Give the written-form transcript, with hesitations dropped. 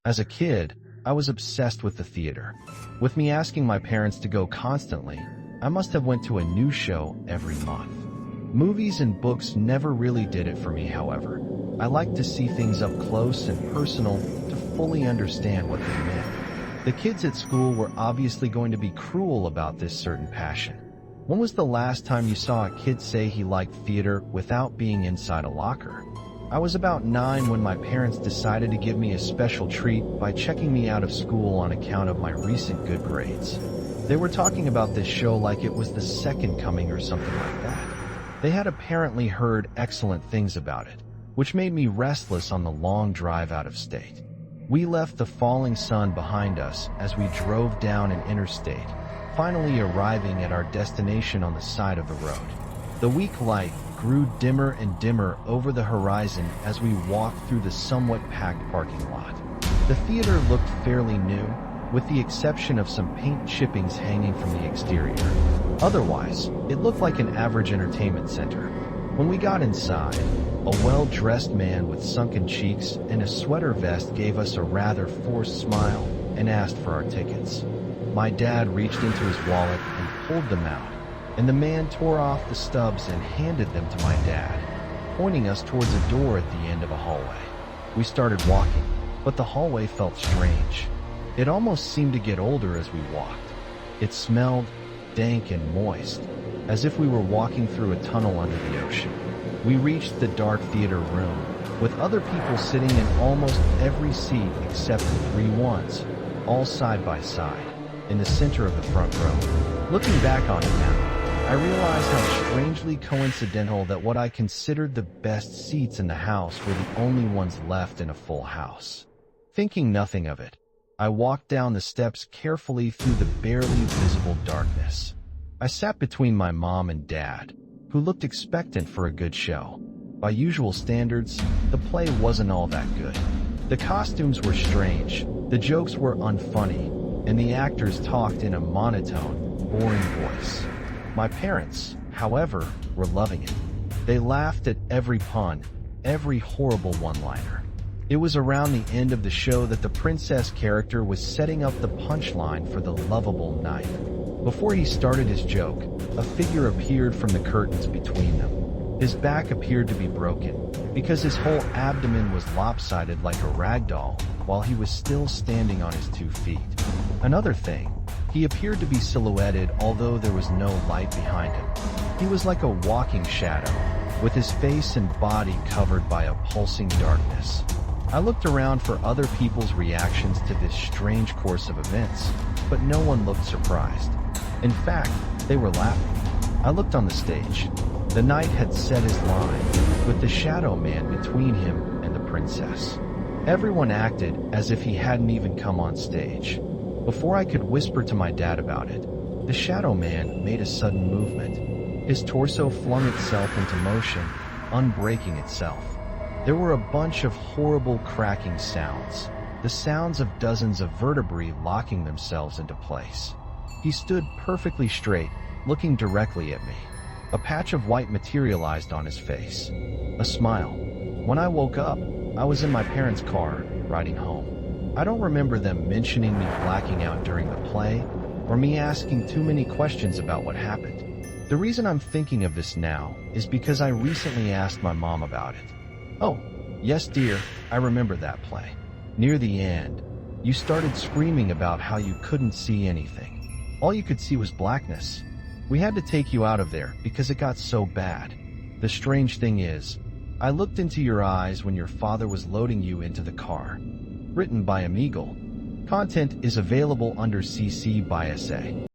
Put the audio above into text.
As a kid, I was obsessed with the theater. With me asking my parents to go constantly, I must have went to a new show every month. Movies and books never really did it for me, however. I liked to see things up close and personal to fully understand what they meant. The kids at school were obviously going to be cruel about this certain passion. When was the last time you saw a kid say he liked theater without being inside a locker? I was about 9 when my parents decided to give me a special treat by checking me out of school on account of my recent good grades. They were talking about this show like it was the second coming or something like that. They had apparently heard excellent things about it, which made me restless on the long drive out of state. We left the falling sun behind us as we drove down an interstate, finally arriving at our destination on the side of the road. The weak light grew dimmer and dimmer over the horizon as we walked through the somewhat packed parking lot. The theater looked fairly new, with the exception of some paint chippings hanging from the exterior. Otherwise, it looked like an average entertainment center. When we got inside, a well-dressed man with sunken cheeks and a sweater vest gave us a rather forced smile and asked for our tickets. My dad reached into his wallet and pulled them out, and the man tore off the stubs and handed them to my dad, pointing us towards a door at the end of a hallway. We started walking, but the hallway felt strange. It almost seemed to get older as we walked. It smelled dank and moist, as if we were walking through a tunnel under the ocean. We reached the dark theater room, with other people sitting in almost every seat except the 3 ones, all side by side, in the center of the front row. Looking back on it now, I realized how strangely coincidental that what I considered the best seats in the house were the only ones left in a full house. Thinking nothing of it, I walked down the steps carefully through the barely visible darkness. I sat between my mom and dad, who looked expectant for a good show. By usual standards, the play wasn't all that good. The costumes were strange, the jokes were unfunny, and the actors talked in a monotone, boring voice. My parents, however, were loving it. They laughed at every pun, every horrible one-liner. It was around the end of the show that the princess character was setting up the punchline for the lovable knife. Before he started his joke, a figure appeared from the curtains between them. His back appeared to be broken, because his whole abdomen was lopsided like a rag doll, while he was still standing on his 2 feet. Another thing, he appeared to be silhouetted, although there was no light behind him. He was like a walking shadow, with his face and body covered by a pulsing darkness. I looked around for other people's reactions to this strange course of events, but no one looked surprised. In fact, they were laughing. I looked on the stage. The knight had said his line, with the shadow man between him and the princess. Everyone acted as if he hadn't even come on stage. Before I could whisper to my dad about it, the shadow man made a sudden movement. His torso flung itself into motion, unbreaking itself. There were a bunch of horrible cracking sounds, the sounds of dozens of vertebrae locking themselves into place. He stood perfectly straight, looking directly at me. A patch of white materialized on his face. A smile. When I woke up, I was in my parents' car, riding home. I don't remember them mentioning me blacking out during the play, or me asking too many questions about what happened. The reason I'm thinking of this now is because I recently asked my mom about it. Oh, yes dear, I remember that play. Near the end, you started screaming about how you couldn't see anything. All you could see was blackness. We had to take you out of there because it got so bad. The strange thing is, I looked into your eyes when your father was loading you into the car. Written by Amigal. Content is available under CC by SA.